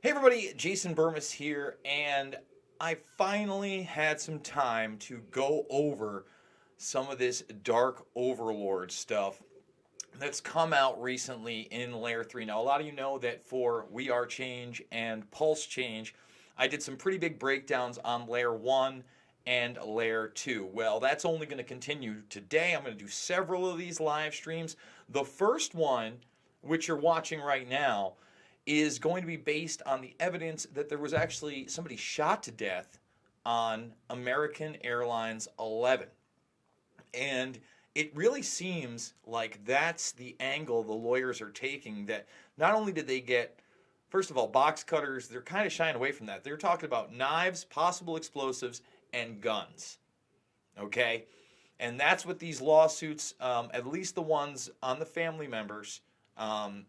Hey everybody, Jason Burmis here, and I finally had some time to go over some of this Dark Overlord stuff that's come out recently in Layer 3. Now, a lot of you know that for We Are Change and Pulse Change, I did some pretty big breakdowns on Layer 1 and Layer 2. Well, that's only going to continue today. I'm going to do several of these live streams. The first one, which you're watching right now, is going to be based on the evidence that there was actually somebody shot to death on American Airlines 11. And it really seems like that's the angle the lawyers are taking, that not only did they get, first of all, box cutters, they're kind of shying away from that. They're talking about knives, possible explosives, and guns. Okay? And that's what these lawsuits, at least the ones on the family members,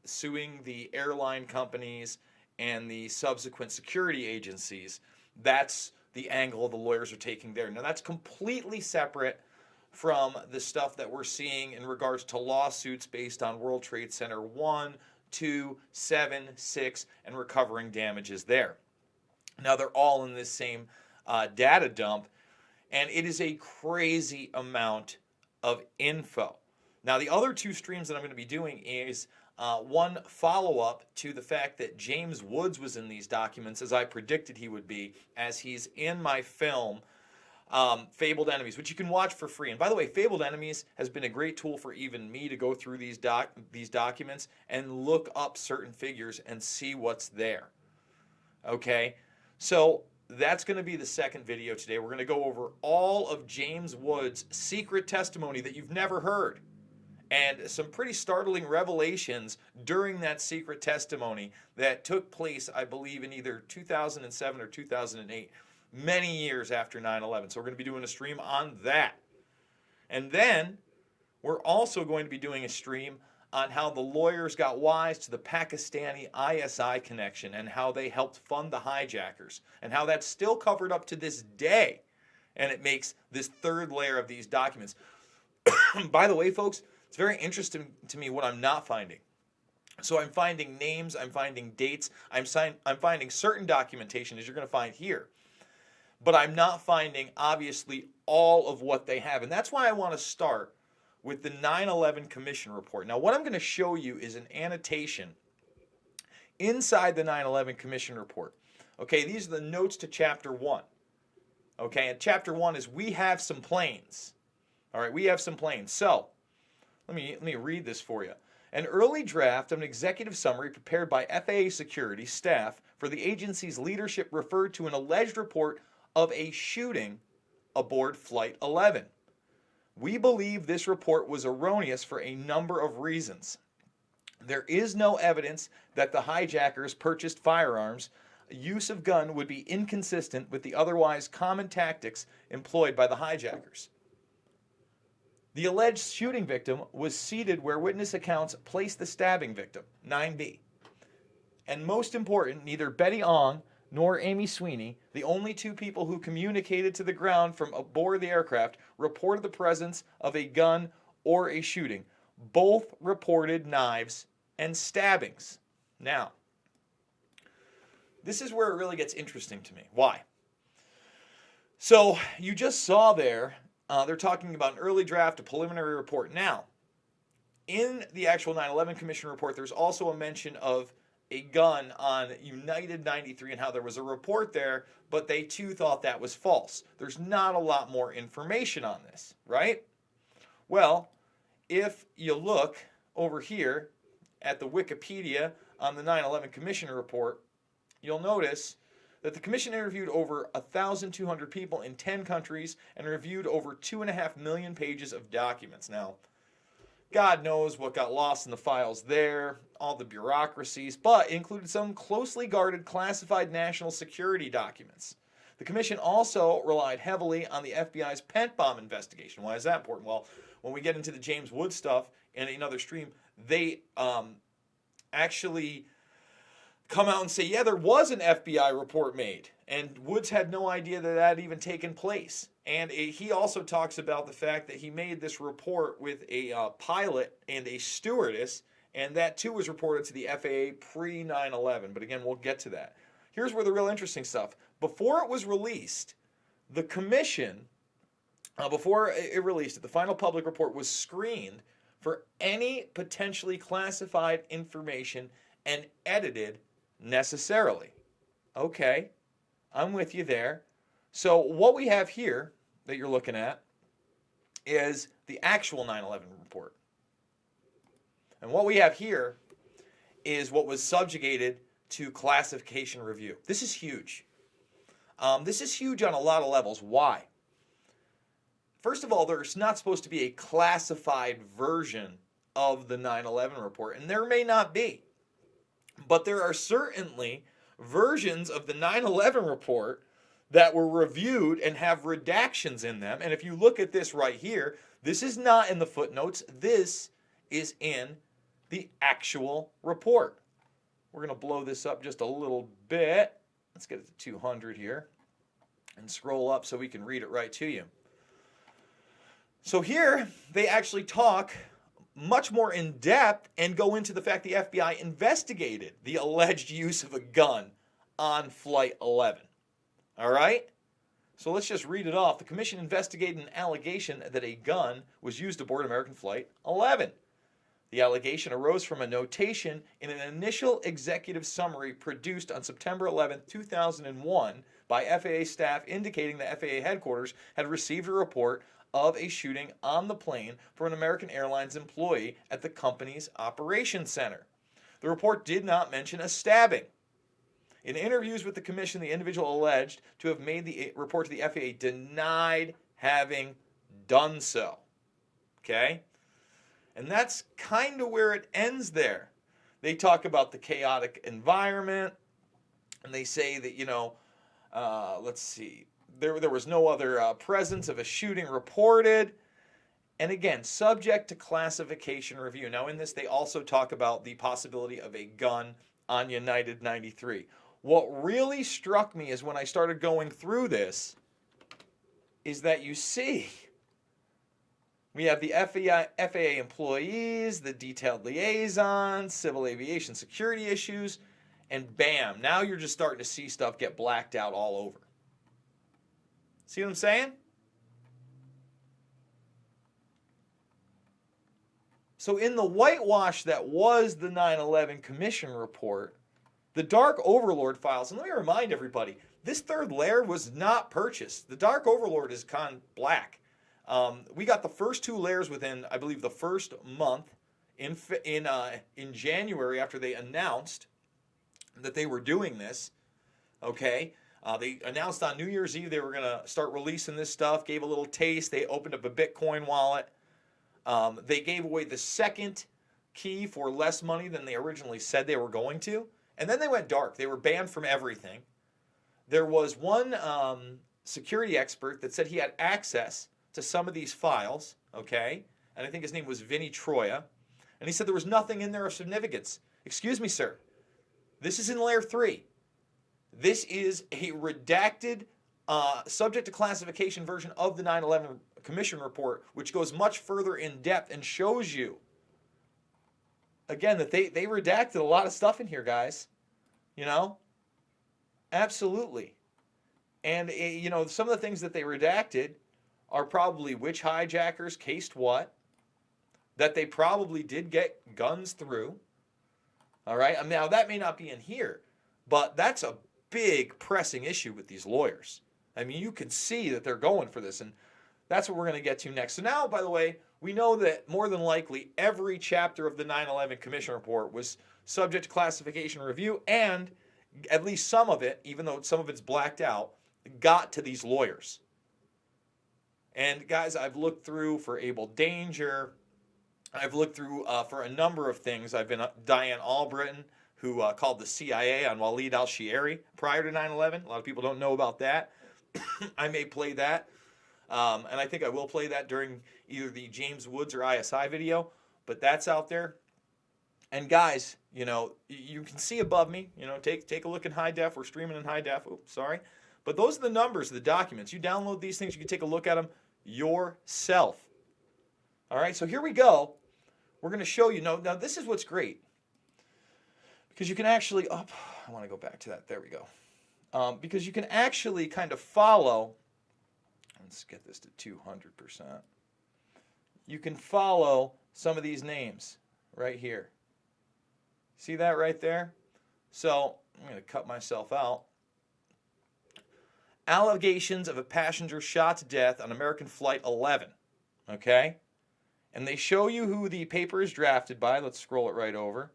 suing the airline companies and the subsequent security agencies, that's the angle the lawyers are taking there. Now, that's completely separate from the stuff that we're seeing in regards to lawsuits based on World Trade Center 1, 2, 7, 6, and recovering damages there. Now, they're all in this same data dump, and it is a crazy amount of info. Now, the other two streams that I'm going to be doing is one follow-up to the fact that James Woods was in these documents, as I predicted he would be, as he's in my film, Fabled Enemies, which you can watch for free. And by the way, Fabled Enemies has been a great tool for even me to go through these documents and look up certain figures and see what's there. Okay? So that's going to be the second video today. We're going to go over all of James Woods' secret testimony that you've never heard, and some pretty startling revelations during that secret testimony that took place, I believe, in either 2007 or 2008, many years after 9/11. So we're going to be doing a stream on that. And then we're also going to be doing a stream on how the lawyers got wise to the Pakistani ISI connection and how they helped fund the hijackers, and how that's still covered up to this day. And it makes this third layer of these documents. By the way, folks, it's very interesting to me what I'm not finding. So I'm finding names, I'm finding dates, I'm finding certain documentation, as you're going to find here. But I'm not finding, obviously, all of what they have. And that's why I want to start with the 9/11 Commission report. Now, what I'm going to show you is an annotation inside the 9/11 Commission report. Okay, these are the notes to Chapter 1. Okay, and Chapter 1 is we have some planes. All right, we have some planes. So, let me read this for you. An early draft of an executive summary prepared by FAA security staff for the agency's leadership referred to an alleged report of a shooting aboard Flight 11. We believe this report was erroneous for a number of reasons. There is no evidence that the hijackers purchased firearms. Use of gun would be inconsistent with the otherwise common tactics employed by the hijackers. The alleged shooting victim was seated where witness accounts placed the stabbing victim, 9B. And most important, neither Betty Ong nor Amy Sweeney, the only two people who communicated to the ground from aboard the aircraft, reported the presence of a gun or a shooting. Both reported knives and stabbings. Now, this is where it really gets interesting to me. Why? So, you just saw there, they're talking about an early draft, a preliminary report. Now, in the actual 9/11 Commission report, there's also a mention of a gun on United 93 and how there was a report there, but they too thought that was false. There's not a lot more information on this, right? Well, if you look over here at the Wikipedia on the 9/11 Commission report, you'll notice that the commission interviewed over 1,200 people in 10 countries and reviewed over 2.5 million pages of documents. Now, God knows what got lost in the files there, all the bureaucracies, but it included some closely guarded classified national security documents. The commission also relied heavily on the FBI's Pent Bomb investigation. Why is that important? Well, when we get into the James Woods stuff in another stream, they actually come out and say, yeah, there was an FBI report made. And Woods had no idea that that had even taken place. And he also talks about the fact that he made this report with a pilot and a stewardess, and that too was reported to the FAA pre 9/11. But again, we'll get to that. here's where the real interesting stuff. Before it was released, the commission, before it released it, the final public report was screened for any potentially classified information and edited necessarily. Okay, I'm with you there. So what we have here that you're looking at is the actual 9/11 report. And what we have here is what was subjugated to classification review. This is huge. This is huge on a lot of levels. Why? First of all, there's not supposed to be a classified version of the 9/11 report, and there may not be. But there are certainly versions of the 9/11 report that were reviewed and have redactions in them. And if you look at this right here, this is not in the footnotes. This is in the actual report. We're going to blow this up just a little bit. Let's get it to 200 here and scroll up so we can read it right to you. So here they actually talk much more in depth and go into the fact the FBI investigated the alleged use of a gun on Flight 11. All right? So let's just read it off. The commission investigated an allegation that a gun was used aboard American Flight 11. The allegation arose from a notation in an initial executive summary produced on September 11, 2001 by FAA staff indicating that FAA headquarters had received a report of a shooting on the plane from an American Airlines employee at the company's operations center. The report did not mention a stabbing. In interviews with the commission, the individual alleged to have made the report to the FAA denied having done so. Okay? And that's kind of where it ends there. They talk about the chaotic environment, and they say that, let's see, there was no other presence of a shooting reported. And again, subject to classification review. Now in this, they also talk about the possibility of a gun on United 93. What really struck me is when I started going through this, is that you see, we have the FAA employees, the detailed liaisons, civil aviation security issues, and bam, now you're just starting to see stuff get blacked out all over. See what I'm saying? So in the whitewash that was the 9/11 Commission report, the Dark Overlord files, and let me remind everybody, this third layer was not purchased. The Dark Overlord is gone black. We got the first two layers within, I believe, the first month in January after they announced that they were doing this. Okay, they announced on New Year's Eve they were going to start releasing this stuff. Gave a little taste. They opened up a Bitcoin wallet. They gave away the second key for less money than they originally said they were going to, and then they went dark. They were banned from everything. There was one security expert that said he had access to some of these files, okay? And I think his name was Vinny Troya. And he said there was nothing in there of significance. Excuse me, sir. This is in layer 3. This is a redacted, subject to classification version of the 9/11 Commission report, which goes much further in depth and shows you, again, that they redacted a lot of stuff in here, guys. Absolutely. And, some of the things that they redacted are probably which hijackers cased what, that they probably did get guns through. All right? Now, that may not be in here, but that's a big pressing issue with these lawyers. I mean, you can see that they're going for this, and that's what we're going to get to next. So now, by the way, we know that more than likely every chapter of the 9/11 Commission report was subject to classification review, and at least some of it, even though some of it's blacked out, got to these lawyers. And guys, I've looked through for Abel Danger. I've looked through for a number of things. I've been Diane Albritton, who called the CIA on Walid al-Shi'ari prior to 9/11. A lot of people don't know about that. I may play that. And I think I will play that during either the James Woods or ISI video. But that's out there. And guys, you can see above me. Take a look in high def. We're streaming in high def. Oops, sorry. But those are the numbers of the documents. You download these things. You can take a look at them yourself. All right, so here we go. We're going to show you. Now, this is what's great. Because you can actually, oh, I want to go back to that. There we go. Because you can actually kind of follow, let's get this to 200%. You can follow some of these names right here. See that right there? So I'm going to cut myself out. Allegations of a passenger shot to death on American Flight 11. Okay? And they show you who the paper is drafted by. Let's scroll it right over.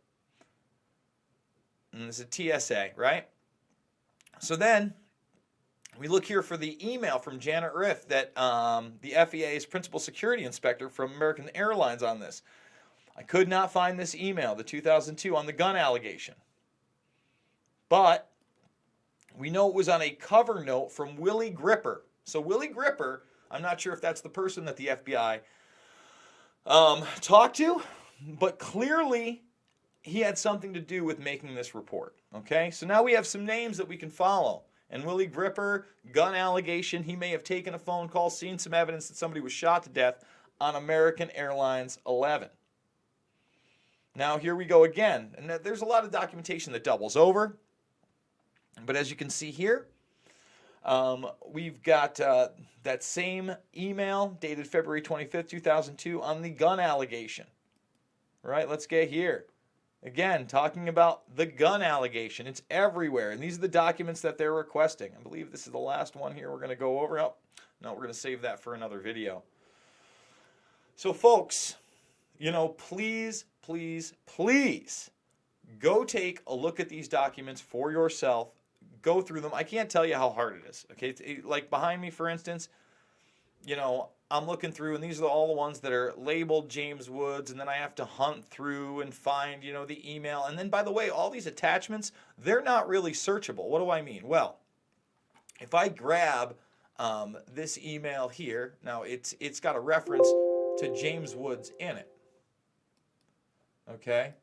And this is TSA, right? So then we look here for the email from Janet Riff that the FAA's principal security inspector from American Airlines on this. I could not find this email, the 2002, on the gun allegation. But we know it was on a cover note from Willie Gripper. So Willie Gripper, I'm not sure if that's the person that the FBI talked to, but clearly he had something to do with making this report. Okay, so now we have some names that we can follow. And Willie Gripper, gun allegation, he may have taken a phone call, seen some evidence that somebody was shot to death on American Airlines 11. Now here we go again. And there's a lot of documentation that doubles over. But as you can see here, we've got that same email dated February 25th, 2002 on the gun allegation. Right, let's get here. Again, talking about the gun allegation. It's everywhere. And these are the documents that they're requesting. I believe this is the last one here we're going to go over. Oh, no, we're going to save that for another video. So, folks, you know, please, please, please go take a look at these documents for yourself. Go through them. I can't tell you how hard it is. Okay, like behind me, for instance, you know, I'm looking through, and these are all the ones that are labeled James Woods, and then I have to hunt through and find, you know, the email. And then, by the way, all these attachments, they're not really searchable. What do I mean? Well, if I grab this email here, now it's got a reference to James Woods in it. Okay?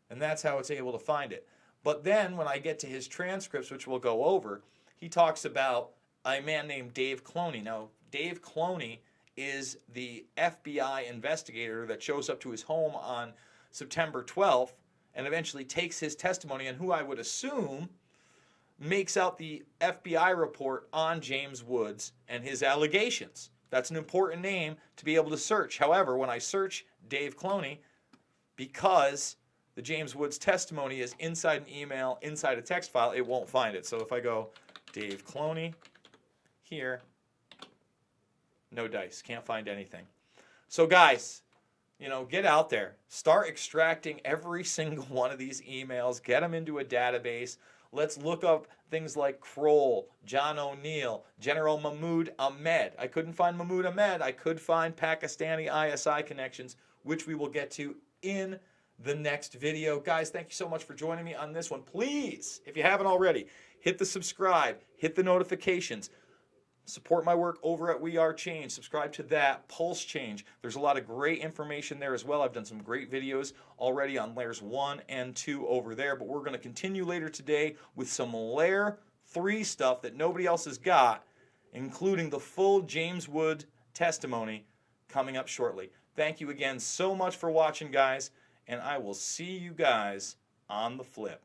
And that's how it's able to find it. But then when I get to his transcripts, which we'll go over, he talks about a man named Dave Cloney. Now, Dave Cloney is the FBI investigator that shows up to his home on September 12th and eventually takes his testimony, and who I would assume makes out the FBI report on James Woods and his allegations. That's an important name to be able to search. However, when I search Dave Cloney, because the James Woods testimony is inside an email, inside a text file, it won't find it. So if I go Dave Cloney here, no dice, can't find anything. So guys, you know, get out there. Start extracting every single one of these emails. Get them into a database. Let's look up things like Kroll, John O'Neill, General Mahmoud Ahmed. I couldn't find Mahmoud Ahmed. I could find Pakistani ISI connections, which we will get to in the next video. Guys, thank you so much for joining me on this one. Please, if you haven't already, hit the subscribe, hit the notifications. Support my work over at We Are Change. Subscribe to that. Pulse Change. There's a lot of great information there as well. I've done some great videos already on layers 1 and 2 over there, but we're going to continue later today with some layer 3 stuff that nobody else has got, including the full James Wood testimony coming up shortly. Thank you again so much for watching, guys, and I will see you guys on the flip.